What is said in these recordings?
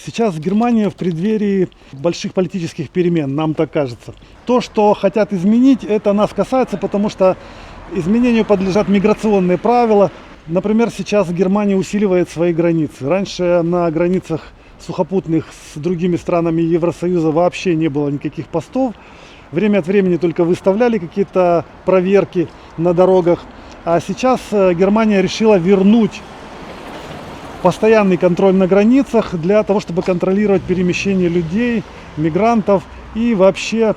Сейчас Германия в преддверии больших политических перемен, нам так кажется. То, что хотят изменить, это нас касается, потому что изменению подлежат миграционные правила. Например, сейчас Германия усиливает свои границы. Раньше на границах сухопутных с другими странами Евросоюза вообще не было никаких постов. Время от времени только выставляли какие-то проверки на дорогах. А сейчас Германия решила вернуть постоянный контроль на границах для того, чтобы контролировать перемещение людей, мигрантов, и вообще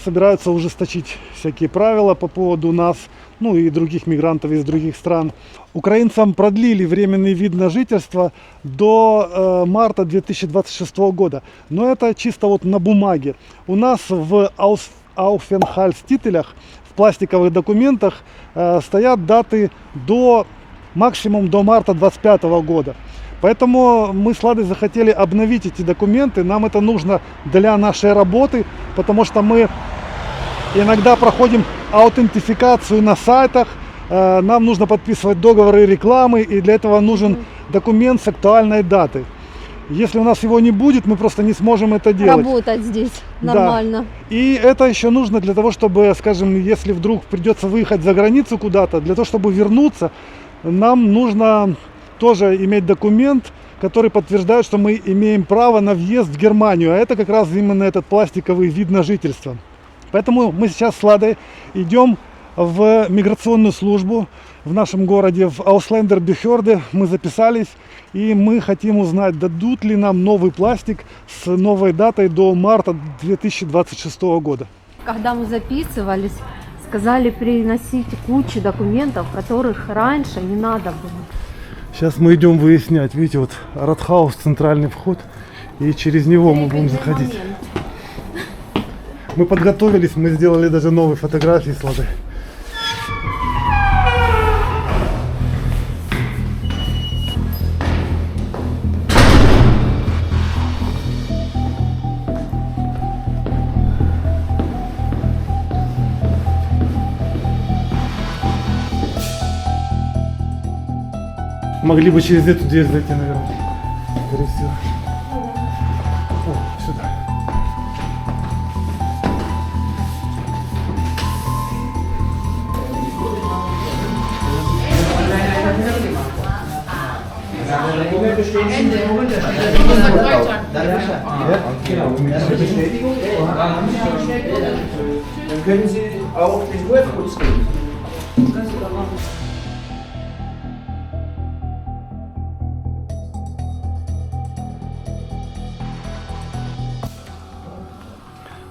собираются ужесточить всякие правила по поводу нас, ну и других мигрантов из других стран. Украинцам продлили временный вид на жительство до марта 2026 года, но это чисто вот на бумаге. У нас в Aufenthaltstitelях, в пластиковых документах стоят даты максимум до марта 2025 года. Поэтому мы с Ладой захотели обновить эти документы. Нам это нужно для нашей работы, потому что мы иногда проходим аутентификацию на сайтах. Нам нужно подписывать договоры рекламы, и для этого нужен документ с актуальной датой. Если у нас его не будет, мы просто не сможем это делать. Работать здесь нормально. Да. И это еще нужно для того, чтобы, скажем, если вдруг придется выехать за границу куда-то, для того, чтобы вернуться, нам нужно тоже иметь документ, который подтверждает, что мы имеем право на въезд в Германию. А это как раз именно этот пластиковый вид на жительство. Поэтому мы сейчас с Ладой идем в миграционную службу в нашем городе, в Ausländerbehörde. Мы записались, и мы хотим узнать, дадут ли нам новый пластик с новой датой до марта 2026 года. Когда мы записывались, сказали приносить кучу документов, которых раньше не надо было. Сейчас мы идем выяснять. Видите, вот Rathaus, центральный вход, и через него мы будем заходить. Мы подготовились, мы сделали даже новые фотографии с Ладой. Могли бы через эту дверь зайти, наверное. Скорее всего. О, сюда. Dann können Sie auch den Urfluss geben.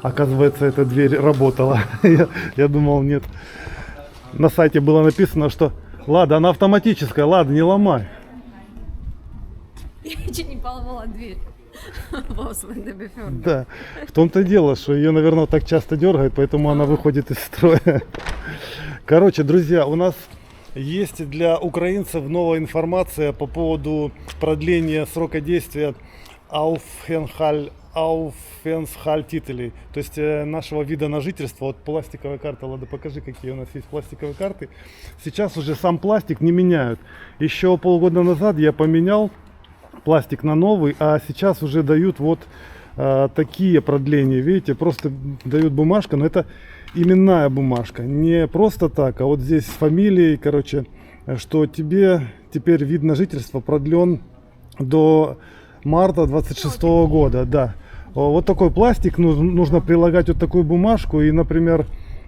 Оказывается, эта дверь работала. Я думал, нет. На сайте было написано, что Лада, она автоматическая, Лада, не ломай. Я чуть не поломала дверь. Да, в том-то дело, что ее, наверное, так часто дергает, поэтому она выходит из строя. Короче, друзья, у нас есть для украинцев новая информация по поводу продления срока действия Aufenthaltstitelей, то есть нашего вида на жительство. Вот пластиковая карта, Лада, покажи, какие у нас есть пластиковые карты. Сейчас уже сам пластик не меняют. Еще полгода назад я поменял пластик на новый, а сейчас уже дают вот такие продления. Видите, просто дают бумажка, но это именная бумажка, не просто так, а вот здесь с фамилией, короче, что тебе теперь вид на жительство продлен до марта 26 года, да. Вот такой пластик, нужно прилагать вот такую бумажку, и, например,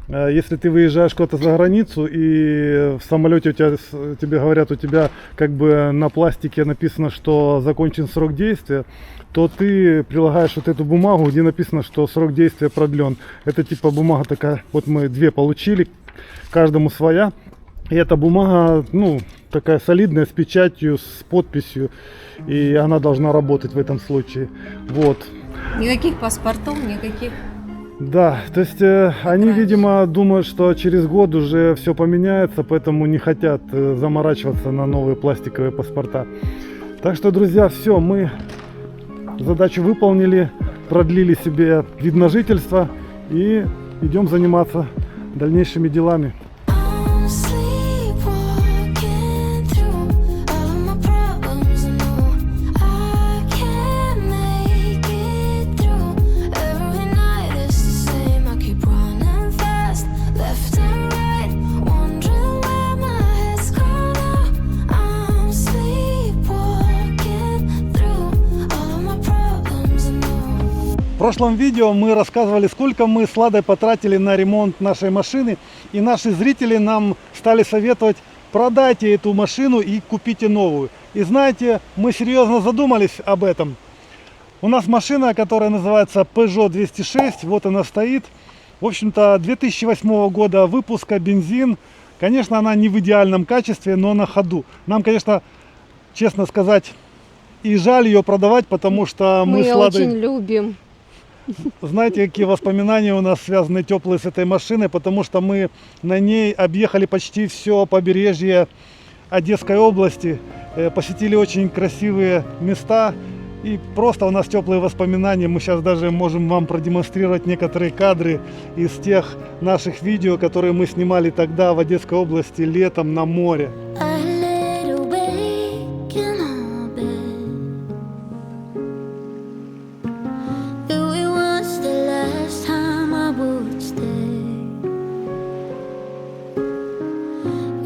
если ты выезжаешь куда-то за границу и в самолете тебе говорят, у тебя как бы на пластике написано, что закончен срок действия, то ты прилагаешь вот эту бумагу, где написано, что срок действия продлен. Это типа бумага такая, вот мы две получили, каждому своя. И эта бумага, ну, такая солидная, с печатью, с подписью, и она должна работать в этом случае. Вот. Никаких паспортов, никаких. Да, то есть они, видимо, думают, что через год уже все поменяется, поэтому не хотят заморачиваться на новые пластиковые паспорта. Так что, друзья, все, мы задачу выполнили, продлили себе вид на жительство и идем заниматься дальнейшими делами. Sleepwalking through all of my problems, no, I can't make прошлом видео мы рассказывали, сколько мы с Ладой потратили на ремонт нашей машины. И наши зрители нам стали советовать: продайте эту машину и купите новую. И знаете, мы серьезно задумались об этом. У нас машина, которая называется Peugeot 206, вот она стоит. В общем-то, 2008 года выпуска, бензин. Конечно, она не в идеальном качестве, но на ходу. Нам, конечно, честно сказать, и жаль ее продавать, потому что мы Мы с ее Ладой... очень любим. Знаете, какие воспоминания у нас связаны теплые с этой машиной, потому что мы на ней объехали почти все побережье Одесской области, посетили очень красивые места, и просто у нас теплые воспоминания. Мы сейчас даже можем вам продемонстрировать некоторые кадры из тех наших видео, которые мы снимали тогда в Одесской области летом на море. I lay awake in our bed. It was the last time I would stay.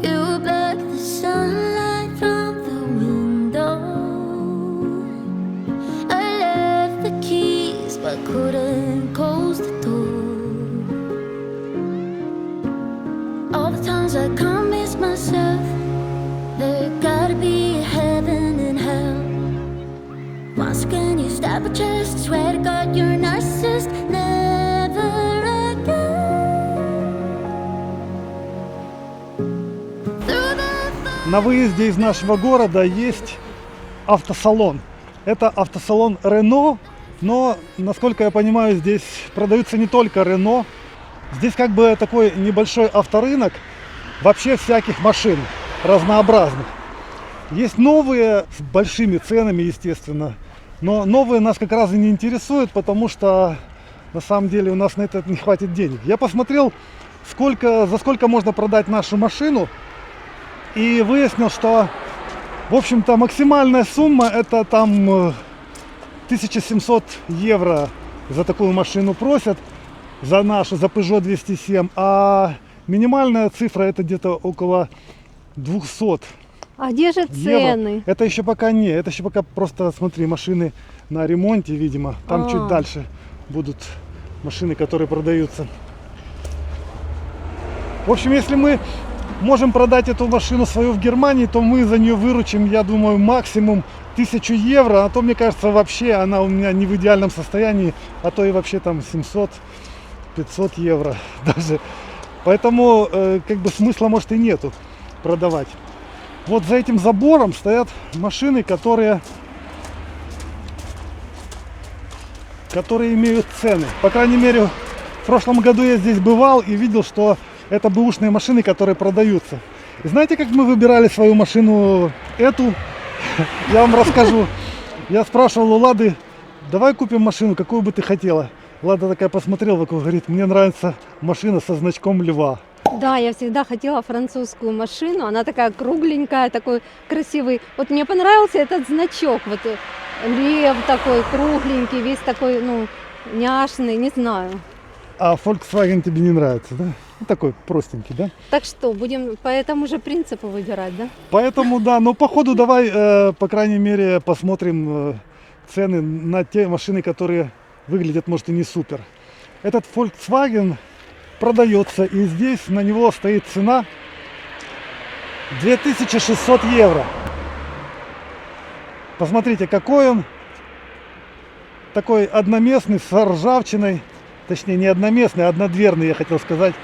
You would block the sunlight from the window. I left the keys but couldn't close the door. All the times I convince myself there gotta be a heaven and hell. Once again you stab a chest, swear to God you're a narcissist. Never again. Through the На выезде из нашего города есть автосалон. Это автосалон Renault, но, насколько я понимаю, здесь продаются не только Renault. Здесь как бы такой небольшой авторынок вообще всяких машин разнообразных. Есть новые с большими ценами, естественно, но новые нас как раз и не интересуют, потому что на самом деле у нас на это не хватит денег. Я посмотрел, за сколько можно продать нашу машину, и выяснил, что, в общем-то, максимальная сумма это там 1700 евро за такую машину просят, за нашу, за Peugeot 207, а минимальная цифра это где-то около 200 А где же евро. цены? Это еще пока не, это еще пока просто, смотри, машины на ремонте, видимо. Там чуть дальше будут машины, которые продаются. В общем, если мы можем продать эту машину свою в Германии, то мы за нее выручим, я думаю, максимум 1000 евро. А то, мне кажется, вообще она у меня не в идеальном состоянии, а то и вообще там 700-500 евро даже. Поэтому как бы смысла может и нету продавать. Вот за этим забором стоят машины, которые имеют цены. По крайней мере, в прошлом году я здесь бывал и видел, что это бэушные машины, которые продаются. И знаете, как мы выбирали свою машину эту? Я вам расскажу. Я спрашивал у Лады: давай купим машину, какую бы ты хотела. Лада такая посмотрела вокруг, говорит: мне нравится машина со значком льва. Да, я всегда хотела французскую машину. Она такая кругленькая, такой красивый. Вот мне понравился этот значок. Вот лев такой кругленький, весь такой, ну, няшный, не знаю. А Volkswagen тебе не нравится, да? Ну, такой простенький, да? Так что, будем по этому же принципу выбирать, да? Поэтому, да, но походу давай, по крайней мере, посмотрим цены на те машины, которые выглядят, может, и не супер. Этот Volkswagen продается, и здесь на него стоит цена 2600 евро. Посмотрите, какой он. Такой одноместный, с ржавчиной. Точнее, не одноместный, а однодверный, я хотел сказать.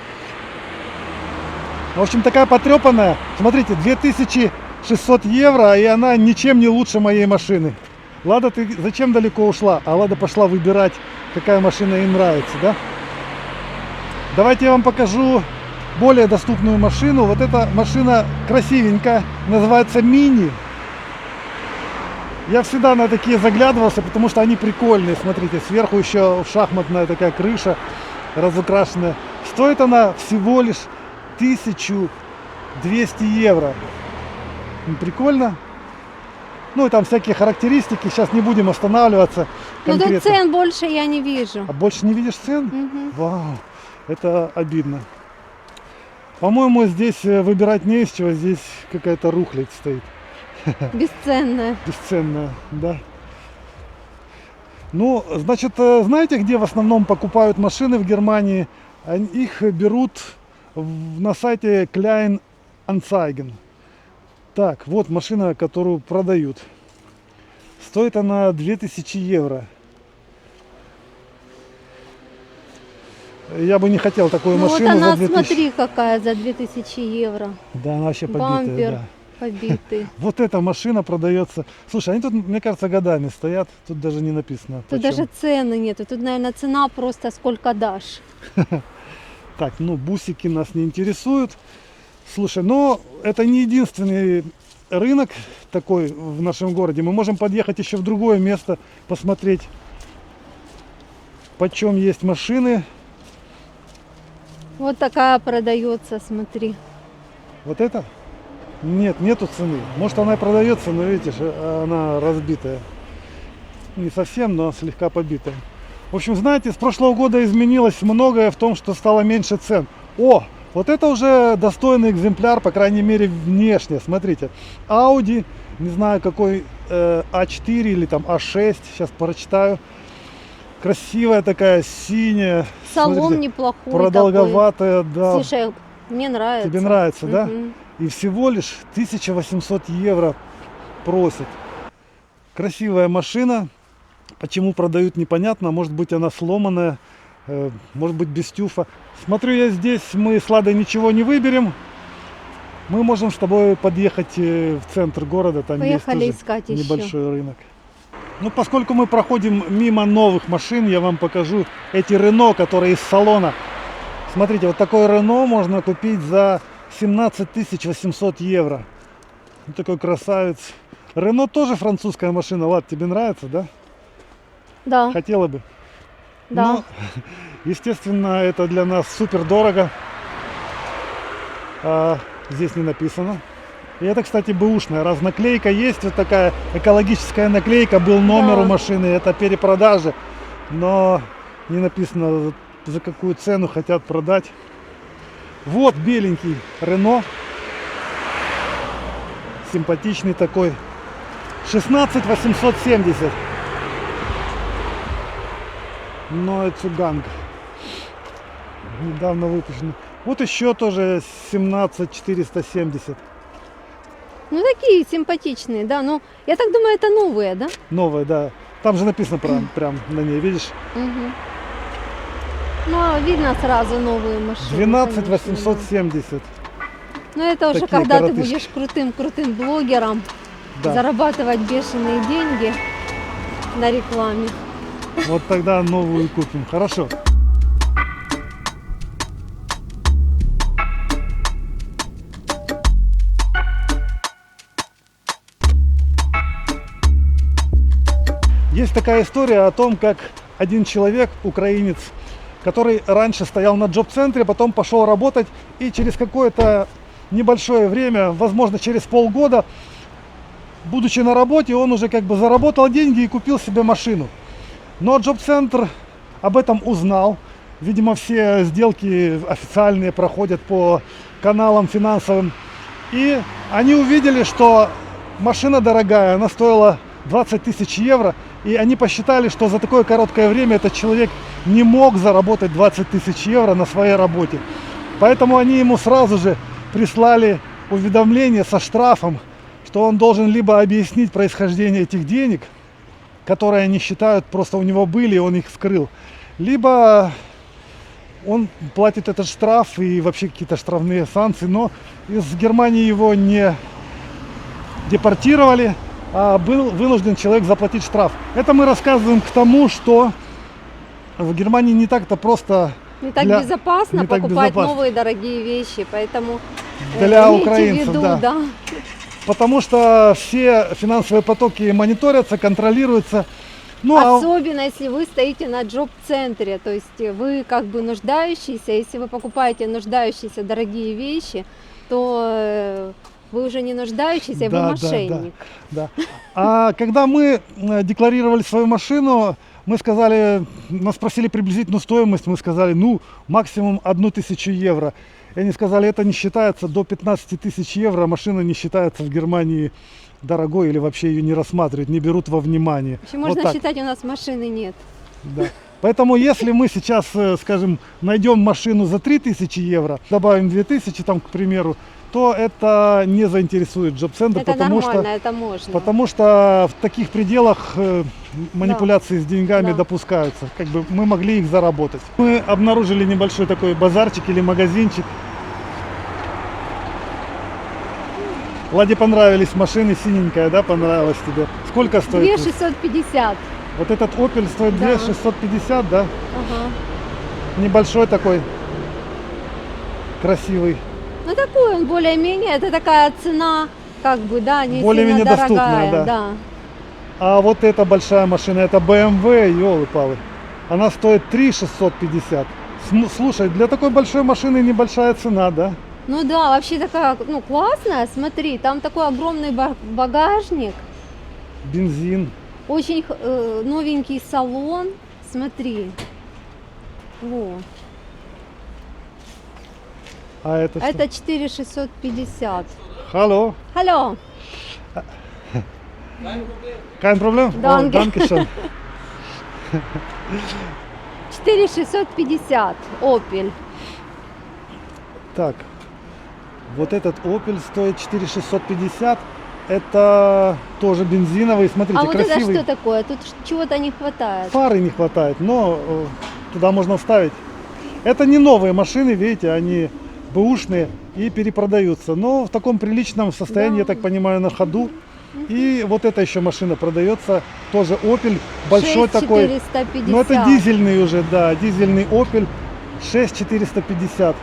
В общем, такая потрепанная. Смотрите, 2600 евро, и она ничем не лучше моей машины. Лада, ты зачем далеко ушла? А Лада пошла выбирать, какая машина ей нравится, да? Давайте я вам покажу более доступную машину. Вот эта машина красивенькая, называется Мини. Я всегда на такие заглядывался, потому что они прикольные. Смотрите, сверху еще шахматная такая крыша разукрашенная. Стоит она всего лишь 1200 евро. Прикольно. Ну и там всякие характеристики. Сейчас не будем останавливаться конкретно. Ну тут цен больше я не вижу. А больше не видишь цен? Вау, это обидно. По-моему, здесь выбирать не из чего. Здесь какая-то рухлядь стоит. Бесценная. Бесценная, да. Ну, значит, знаете, где в основном покупают машины в Германии? Их берут на сайте Kleinanzeigen. Так, вот машина, которую продают. Стоит она 2000 евро. Я бы не хотел такую Ну вот машину она, за 2000. смотри, какая за 2000 евро. Да, она вообще побитая, Бампер да. побитый. Вот эта машина продается. Слушай, они тут, мне кажется, годами стоят. Тут даже не написано. Тут почем. даже цены нету. Тут, наверное, цена просто сколько дашь. Так, ну бусики нас не интересуют. Слушай, но это не единственный рынок такой в нашем городе. Мы можем подъехать еще в другое место, посмотреть, почем есть машины. Вот такая продается, смотри. Вот это? Нет, нету цены. Может, она и продается, но видишь, она разбитая. Не совсем, но слегка побитая. В общем, знаете, с прошлого года изменилось многое в том, что стало меньше цен. О, вот это уже достойный экземпляр, по крайней мере, внешне. Смотрите, Audi, не знаю какой, A4 или там A6, сейчас прочитаю. Красивая такая, синяя. Салон смотрите, неплохой продолговатая, такой. да. Слушай, мне нравится. Тебе нравится, да? Мгм. И всего лишь 1800 евро просит. Красивая машина. Почему продают, непонятно. Может быть, она сломанная, может быть, без тюфа. Смотрю я здесь, мы с Ладой ничего не выберем. Мы можем с тобой подъехать в центр города. Там Поехали есть искать тоже еще. небольшой рынок. Ну, поскольку мы проходим мимо новых машин, я вам покажу эти Рено, которые из салона. Смотрите, вот такой Рено можно купить за 17 800 евро. Вот такой красавец. Рено тоже французская машина. Лад, тебе нравится, да? Да, Хотела бы. да. Ну, естественно, это для нас супер дорого. Здесь не написано. И это, кстати, бэушная. Раз наклейка есть, вот такая экологическая наклейка, был номер Да. у машины, это перепродажи. Но не написано, за какую цену хотят продать. Вот беленький Рено. Симпатичный такой. 16 870. Но это Цуганг. Недавно выпущенный. Вот еще тоже 17 470. Ну такие симпатичные, да. Ну, я так думаю, это новые, да? Новая, да. Там же написано прям на ней, видишь? Мгм. Ну, а видно сразу новые машины. 12 конечно, 870. да. Ну, это уже Такие когда коротышки. ты будешь крутым блогером, Да. зарабатывать бешеные деньги на рекламе. Вот тогда новую купим. Хорошо. Есть такая история о том, как один человек, украинец, который раньше стоял на джоб-центре, потом пошел работать, и через какое-то небольшое время, возможно, через полгода, будучи на работе, он уже как бы заработал деньги и купил себе машину. Но джоб-центр об этом узнал. Видимо, все сделки официальные проходят по каналам финансовым. И они увидели, что машина дорогая, она стоила 20 тысяч евро. И они посчитали, что за такое короткое время этот человек не мог заработать 20 тысяч евро на своей работе. Поэтому они ему сразу же прислали уведомление со штрафом, что он должен либо объяснить происхождение этих денег, которые они считают просто у него были, и он их скрыл, либо он платит этот штраф и вообще какие-то штрафные санкции, но из Германии его не депортировали, а был вынужден человек заплатить штраф. Это мы рассказываем к тому, что в Германии не так-то просто Не так безопасно не так покупать безопасно. новые дорогие вещи, поэтому Для имейте украинцев, в виду, да. Потому что все финансовые потоки мониторятся, контролируются. Ну, а Особенно если вы стоите на джоб-центре, то есть вы как бы нуждающийся, если вы покупаете нуждающиеся дорогие вещи, то вы уже не нуждающийся, Да, вы да, мошенник. да. А когда мы декларировали свою машину, мы сказали, нас спросили приблизительную стоимость, мы сказали, ну, максимум 1000 евро. И они сказали, это не считается, до 15 тысяч евро машина не считается в Германии дорогой или вообще ее не рассматривают, не берут во внимание. В общем, Вот можно так. считать, у нас машины нет. Да. Поэтому если мы сейчас, скажем, найдем машину за 3000 евро, добавим 2000 там, к примеру, то это не заинтересует джоб-центр, Это потому нормально, что, это можно. потому что в таких пределах манипуляции с деньгами Да. допускаются. Как бы мы могли их заработать. Мы обнаружили небольшой такой базарчик или магазинчик. Ладе понравились машины, синенькая, да, понравилась тебе? Сколько стоит? 2650. Вот этот Opel стоит Да. 2650, да? Ага. Небольшой такой, красивый. Ну такой он более-менее, это такая цена, как бы, да, не Более-менее сильно доступная, дорогая. да. А вот эта большая машина, это BMW, ёлы-палы. Она стоит 3650. Слушай, для такой большой машины небольшая цена, да? Ну да, вообще такая, ну классная, смотри, там такой огромный багажник, Бензин. очень новенький салон, смотри. Во. А это что? Это 4650. Hallo, Алло, kein Problem? Danke. Danke schön. 4650, Opel. Так, вот этот Opel стоит 4650. Это тоже бензиновый, смотрите, А вот это красивый. что такое? Тут чего-то не хватает. Фары не хватает, но туда можно вставить. Это не новые машины, видите, они бэушные и перепродаются. Но в таком приличном состоянии, Да. я так понимаю, на ходу. И вот эта еще машина продается, тоже Opel, большой такой. 6450. Но это дизельный уже, да, дизельный Opel 6450.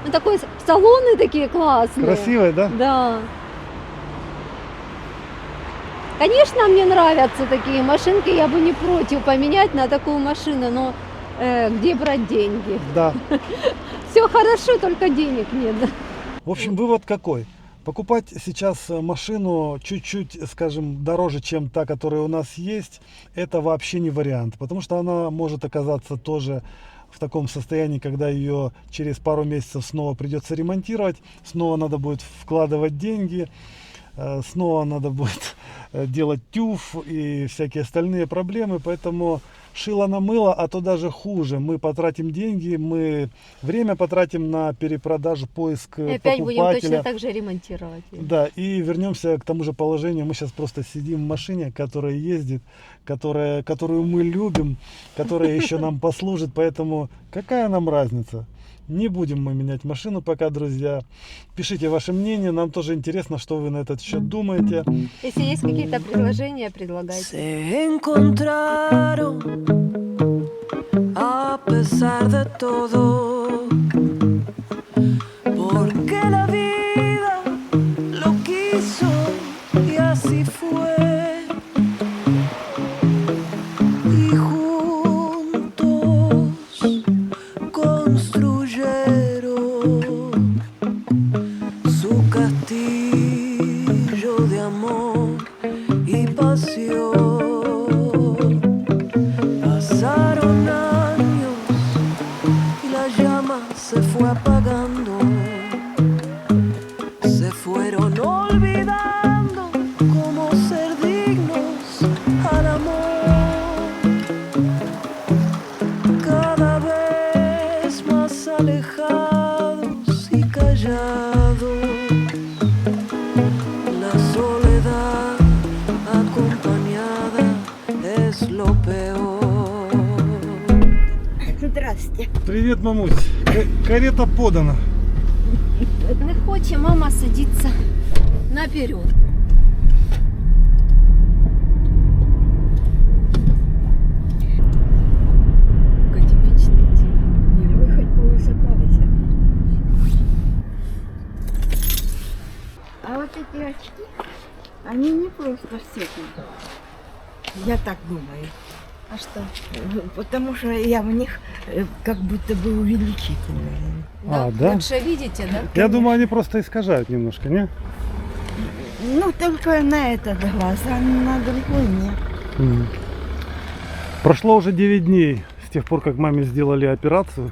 Ну, такой, салоны такие классные. Красивый, да? Да. Конечно, мне нравятся такие машинки, я бы не против поменять на такую машину, но где брать деньги? Да. Все хорошо, только денег нет. В общем, вывод какой? Покупать сейчас машину чуть-чуть, скажем, дороже, чем та, которая у нас есть, это вообще не вариант. Потому что она может оказаться тоже в таком состоянии, когда ее через пару месяцев снова придется ремонтировать, снова надо будет вкладывать деньги, снова надо будет делать тюф и всякие остальные проблемы. Поэтому шило на мыло, а то даже хуже. Мы потратим деньги, мы время потратим на перепродажу, поиск И опять будем покупателя. точно так же ремонтировать. Да, и вернемся к тому же положению. Мы сейчас просто сидим в машине, которая ездит, которую мы любим, которая еще нам послужит. Поэтому какая нам разница? Не будем мы менять машину пока, друзья. Пишите ваше мнение, нам тоже интересно, что вы на этот счет думаете. Если есть какие-то предложения, предлагайте. Se encontraron a pesar de todo, porque la vida lo quiso y así fue. Y juntos construyeron su castillo de amor y pasión. Pasaron años y la llama se fue apagando. Se fueron olvidando cómo ser dignos al amor. Cada vez más alejados y callados. La soledad acompañada es lo peor. Здрасте. Привет, мамусь. Карета подана. Не хоче мама садиться наперед. Какой типичный тип. Ви хоч повисипалися. А вот эти очки, они не просто светлые. Я так думаю. А что? Потому что я в них как будто бы увеличительная. А, да? Лучше видите, да? Я думаю, они просто искажают немножко, не? Ну, только на этот глаз, а на другой нет. Прошло уже 9 дней с тех пор, как маме сделали операцию.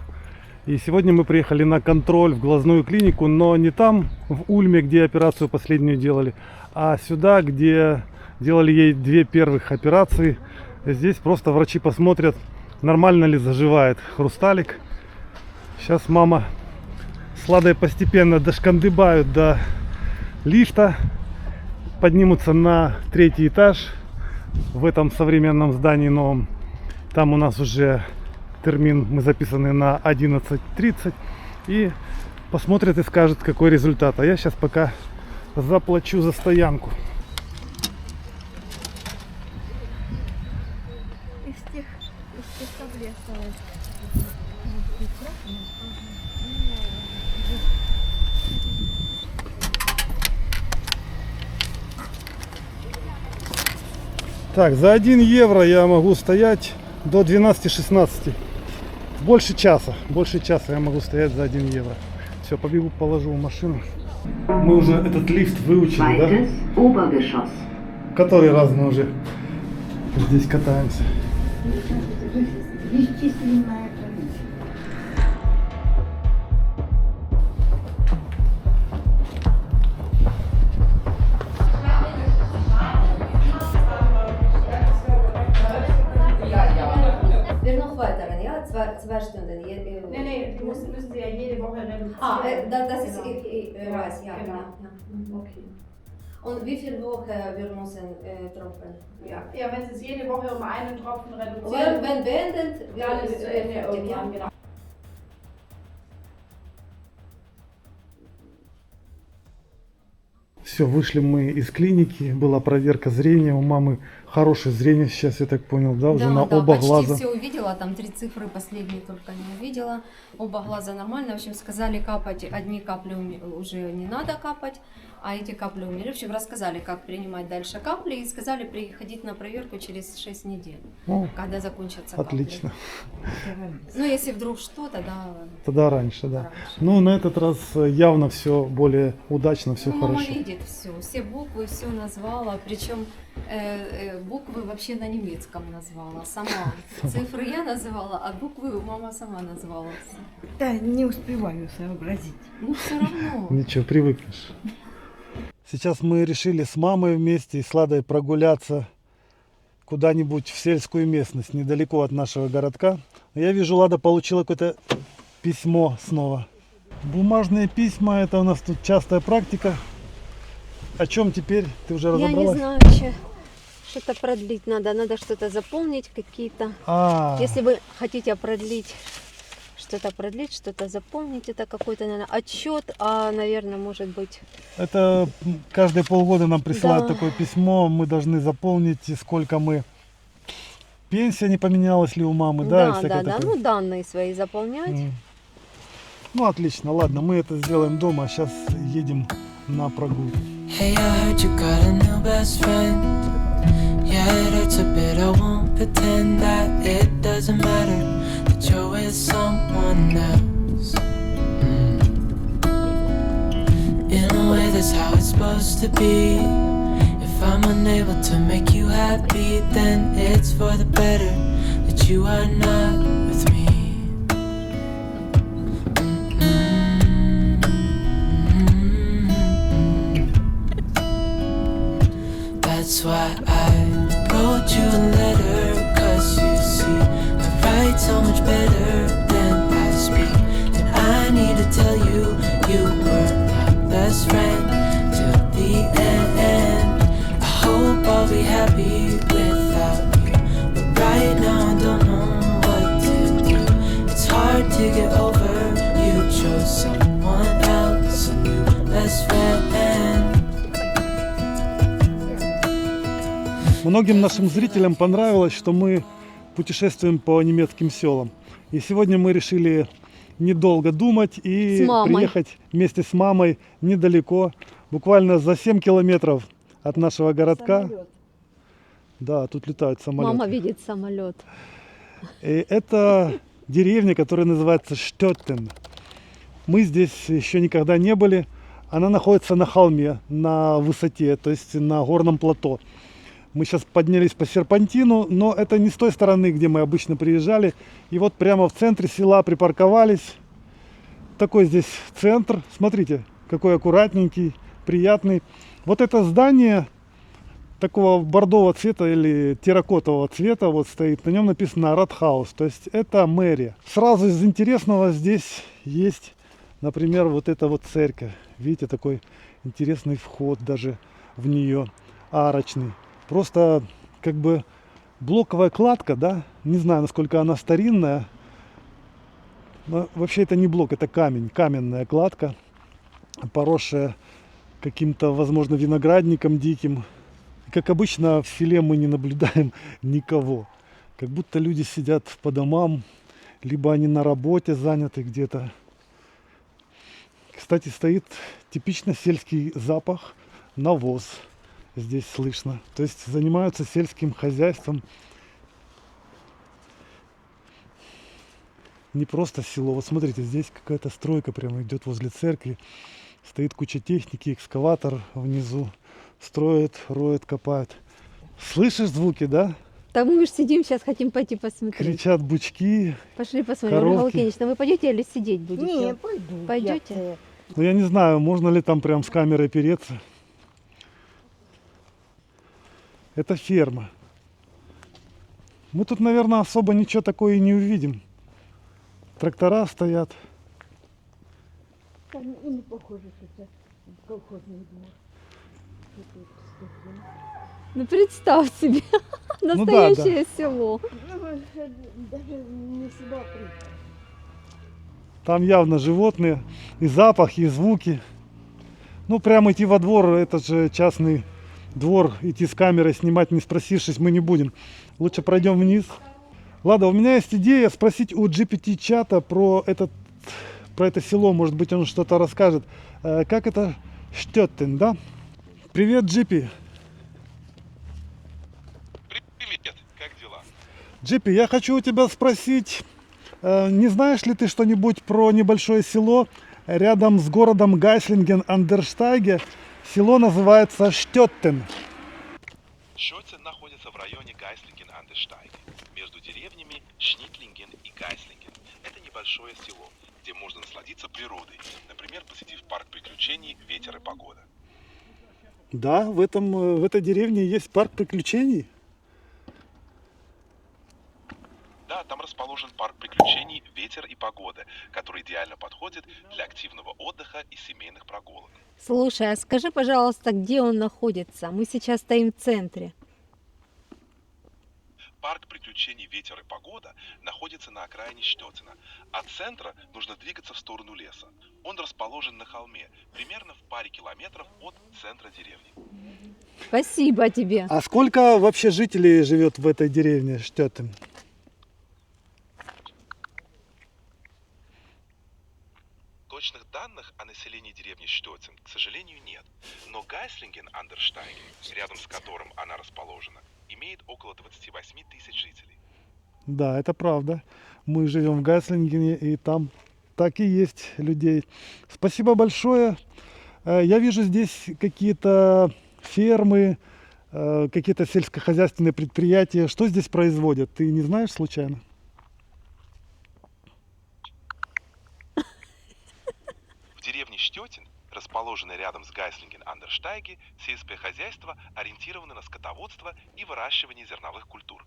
И сегодня мы приехали на контроль в глазную клинику, но не там, в Ульме, где операцию последнюю делали, а сюда, где делали ей 2 первых операции. Здесь просто врачи посмотрят, нормально ли заживает хрусталик. Сейчас мама с Ладой постепенно дошкандыбают до лифта, поднимутся на 3-й этаж в этом современном здании новом. Там у нас уже термин, мы записаны на 11:30, и посмотрят и скажут, какой результат. А я сейчас пока заплачу за стоянку. Из тех таблет осталось. Так, за 1 евро я могу стоять до 12-16. Больше часа я могу стоять за 1 евро. Все, побегу, положу в машину. Мы уже этот лифт выучили, да? Obergeschoss. Который раз мы уже здесь катаемся. Бесчисленное количество. Wir noch weiter, ja? 2 Stunden. Nee, die müssen Sie ja jede Woche reduzieren. Das ist, Genau. ich weiß, ja, Genau. ja. Okay. Und wie viel Woche wir müssen tropfen? Ja, wenn Sie es jede Woche um einen Tropfen reduzieren, Wenn beendet, wir dann alles ist zu Ende Ende, irgendwann, genau. Все, вышли мы из клиники, была проверка зрения, у мамы хорошее зрение сейчас, я так понял, да, уже на оба почти глаза. все увидела, там 3 цифры последние только не увидела, оба глаза нормально, в общем сказали капать, одни капли уже не надо капать, а эти капли умели, в общем рассказали, как принимать дальше капли и сказали приходить на проверку через 6 недель, О, когда закончатся отлично. капли. Ну если вдруг что, Тогда раньше, да. раньше. Ну, на этот раз явно все более удачно, все Ну, мама хорошо. видит все буквы, все назвала, причем буквы вообще на немецком назвала сама. Цифры я называла, а буквы мама сама назвала. Да, не успеваю сообразить. Ну все равно. Ничего, привыкнешь. Сейчас мы решили с мамой вместе и с Ладой прогуляться куда-нибудь в сельскую местность, недалеко от нашего городка. Я вижу, Лада получила какое-то письмо снова. Бумажные письма, это у нас тут частая практика. О чем теперь? Ты уже Я не разобралась? знаю, что-то продлить надо что-то заполнить какие-то. Если вы хотите продлить, что-то заполнить, это какой-то, наверное, отчет, наверное, может быть. Это каждые полгода нам присылают Да. такое письмо, мы должны заполнить, и сколько мы... Пенсия не поменялась ли у мамы, да? и всякое такое. Ну данные свои заполнять. Ну отлично, ладно, мы это сделаем дома, а сейчас едем на прогулку. Hey, I heard you got a new best friend. Yeah, it hurts a bit, I won't pretend that it doesn't matter that you're with someone else. In a way, that's how it's supposed to be. If I'm unable to make you happy, then it's for the better that you are not with me. That's why I wrote you a letter, 'cause you see, I write so much better than I speak. And I need to tell you, you were my best friend till the end. I hope I'll be happy without you, but right now I don't know what to do. It's hard to get over, you chose someone else, a new best friend. Многим нашим зрителям понравилось, что мы путешествуем по немецким селам. И сегодня мы решили недолго думать и С мамой. приехать вместе с мамой недалеко, буквально за 7 километров от нашего городка. Самолет. Да, тут летают самолеты. Мама видит самолет. И это деревня, которая называется Штеттен. Мы здесь еще никогда не были. Она находится на холме, на высоте, то есть на горном плато. Мы сейчас поднялись по серпантину, но это не с той стороны, где мы обычно приезжали. И вот прямо в центре села припарковались. такой здесь центр. Смотрите, какой аккуратненький, приятный. Вот это здание такого бордового цвета или терракотового цвета вот стоит. На нем написано Ратхаус, то есть это мэрия. Сразу из интересного здесь есть, например, вот эта вот церковь. Видите, такой интересный вход даже в нее, арочный. Просто как бы блоковая кладка, да, не знаю, насколько она старинная. Но вообще это не блок, это камень, каменная кладка, поросшая каким-то, возможно, виноградником диким. Как обычно, в селе мы не наблюдаем никого. Как будто люди сидят по домам, либо они на работе заняты где-то. Кстати, стоит типично сельский запах, навоз здесь слышно. То есть занимаются сельским хозяйством. Не просто село. Вот смотрите, здесь какая-то стройка прямо идет возле церкви. Стоит куча техники, экскаватор внизу. Строят, роют, копают. Слышишь звуки, да? Там мы же сидим, сейчас хотим пойти посмотреть. Кричат бычки. Пошли посмотрим. Ольга коровки. Лукинична, вы пойдете или сидеть будете? Не, пойду. Пойдете? Ну я не знаю, можно ли там прям с камерой переться. Это ферма. Мы тут, наверное, особо ничего такое и не увидим. Трактора стоят. Там и не похоже, что это колхозный двор. Ну представь себе, Ну да, настоящее село. Даже не сюда прийти. Там явно животные, и запах, и звуки. Ну, прямо идти во двор, это же частный двор, идти с камерой снимать, не спросившись, мы не будем. Лучше пройдем вниз. Ладно, у меня есть идея спросить у GPT-чата про это село, может быть, он что-то расскажет. Как это Штеттен, да? Привет, Джипи. Привет, как дела? Джипи, я хочу у тебя спросить, не знаешь ли ты что-нибудь про небольшое село рядом с городом Гайслинген-Андерштайге? Село называется Штеттен. Штеттен находится в районе Гайслинген-Андерштайге, между деревнями Шнитлинген и Гайслинген. Это небольшое село, где можно насладиться природой, например, посетив парк приключений «Ветер и погода». Да, в этой деревне есть парк приключений. Да, там расположен парк приключений «Ветер и погода», который идеально подходит для активного отдыха и семейных прогулок. Слушай, а скажи, пожалуйста, где он находится? Мы сейчас стоим в центре. Парк приключений «Ветер и погода» находится на окраине Штеттена. От центра нужно двигаться в сторону леса. Он расположен на холме, примерно в паре километров от центра деревни. Спасибо тебе. А сколько вообще жителей живет в этой деревне Штеттен? Точных данных о населении деревни Штеттен, к сожалению, нет. Но Гайслинген-Андерштайге, рядом с которым она расположена, имеет около 28 тысяч жителей. Да, это правда. Мы живем в Гайслингене, и там так и есть людей. Спасибо большое. Я вижу здесь какие-то фермы, какие-то сельскохозяйственные предприятия. Что здесь производят? Ты не знаешь случайно? В деревне Штеттен, расположенной рядом с Гайслинген-Андерштайге, сельское хозяйство ориентировано на скотоводство и выращивание зерновых культур.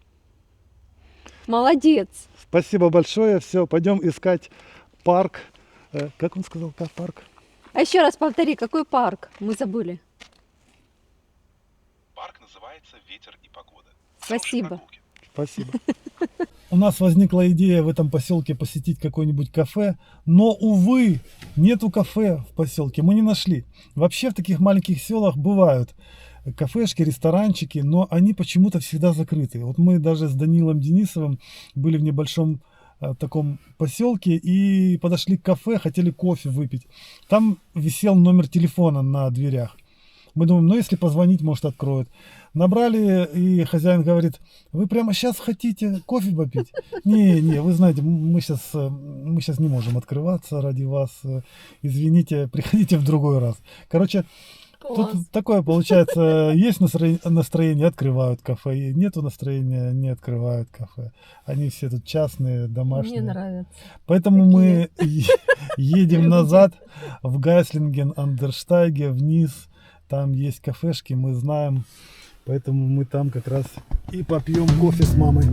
Молодец. Спасибо большое. Все, пойдем искать парк. Как он сказал, как парк? А еще раз повтори, какой парк? Мы забыли. Парк называется «Ветер и погода». Спасибо. Спасибо. У нас возникла идея в этом поселке посетить какое-нибудь кафе, но, увы, нету кафе в поселке, мы не нашли. Вообще в таких маленьких селах бывают кафешки, ресторанчики, но они почему-то всегда закрыты. Вот мы даже с Данилом Денисовым были в небольшом таком поселке и подошли к кафе, хотели кофе выпить. Там висел номер телефона на дверях. Мы думаем, ну если позвонить, может откроют. Набрали, и хозяин говорит, вы прямо сейчас хотите кофе попить? Не, вы знаете, мы сейчас не можем открываться ради вас. Извините, приходите в другой раз. Короче, Тут такое получается, есть настроение, открывают кафе, и нету настроения, не открывают кафе. Они все тут частные, домашние. Мне нравится. Поэтому мы едем назад в Гайслинген-Андерштайге, вниз. Там есть кафешки, мы знаем. Поэтому мы там как раз и попьем кофе с мамой.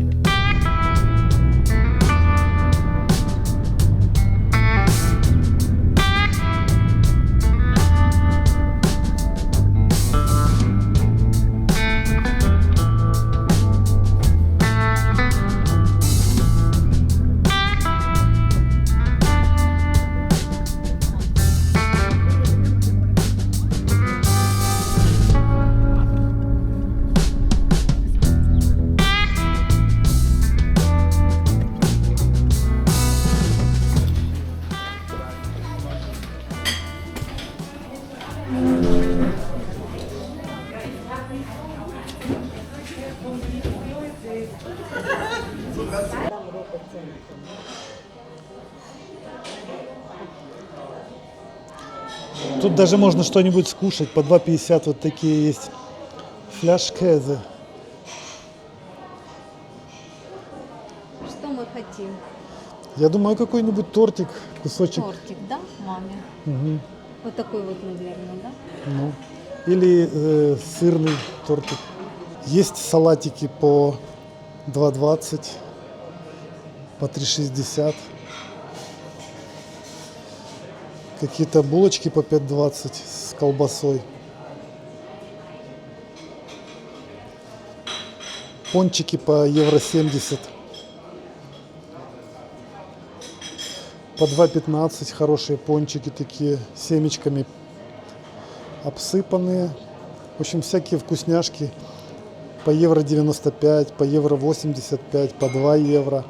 Тут даже можно что-нибудь скушать. По 2,50 вот такие есть. Фляшкезе. Что мы хотим? Я думаю, какой-нибудь тортик, кусочек. Тортик, да, маме? Мгм. Вот такой вот, наверное, да? Ну. Или сырный тортик. Есть салатики по 2,20, по 3,60. Какие-то булочки по 5,20 с колбасой. Пончики по €70. По 2,15 хорошие пончики такие, семечками обсыпанные. В общем, всякие вкусняшки. По €95, по €85, по 2 евро.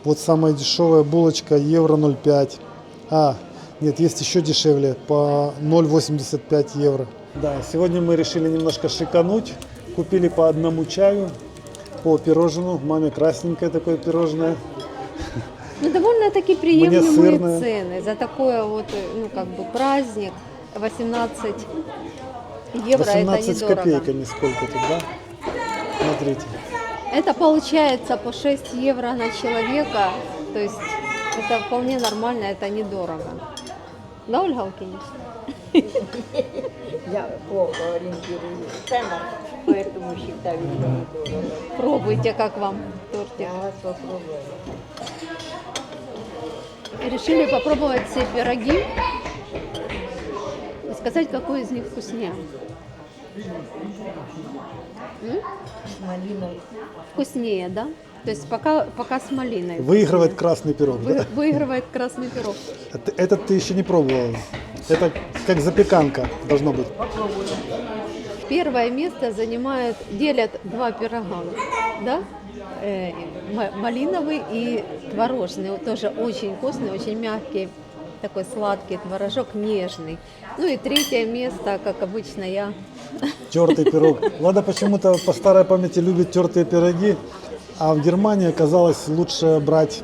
Вот самая дешевая булочка €0,05. Нет, есть еще дешевле, по 0,85 евро. Да, сегодня мы решили немножко шикануть. Купили по одному чаю, по пирожному. Маме красненькое такое пирожное. Ну, довольно-таки Мне приемлемые сырное. цены за такой вот, ну, как бы праздник. 18 евро, это 18 с недорого. копейками сколько тут, да? Смотрите. Это получается по 6 евро на человека, то есть это вполне нормально, это недорого. Да, Ольга Алкинич? Я плохо ориентируюсь в ценах, поэтому считаю, что недорого. Пробуйте, как вам тортик. Я попробую. Решили попробовать все пироги и сказать, какой из них вкуснее. С малиной. Вкуснее, да? То есть пока с малиной. Выигрывает красный пирог. Да? Выигрывает красный пирог. Этот ты еще не пробовала. Это как запеканка должно быть. Первое место делят 2 пирога, да? Малиновый и творожный. Вот тоже очень вкусный, очень мягкий, такой сладкий творожок, нежный. Ну и 3 место, как обычно, я. Тертый пирог. Влада почему-то по старой памяти любит тертые пироги, а в Германии оказалось лучше брать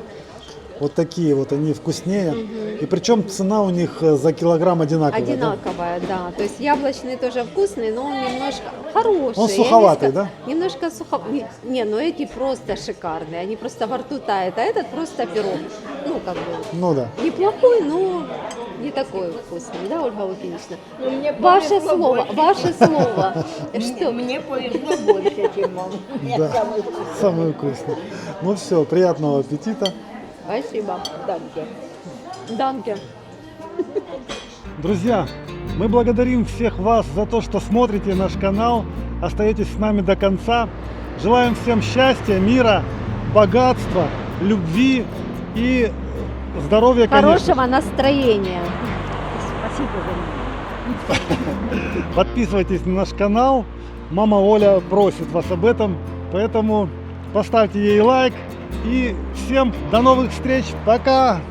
вот такие вот, они вкуснее. И причем цена у них за килограмм одинаковая. Да? Одинаковая, да. То есть яблочный тоже вкусный, но он немножко хороший. Он суховатый, да? Немножко суховатый. Не, ну эти просто шикарные, они просто во рту тают, а этот просто пирог. Ну, как бы, Ну да. неплохой, но не такой вкусный, да, Ольга Лукинична? Ну, мне Ваше повезло слово, больше. ваше слово. Что? Мне повезло больше, чем вам. Да, самый вкусный. Ну все, приятного аппетита. Спасибо. Данке. Данке. Друзья, мы благодарим всех вас за то, что смотрите наш канал, остаетесь с нами до конца. Желаем всем счастья, мира, богатства, любви и здоровья, конечно. Хорошего настроения. Подписывайтесь на наш канал. Мама Оля просит вас об этом, поэтому поставьте ей лайк. И всем до новых встреч. Пока!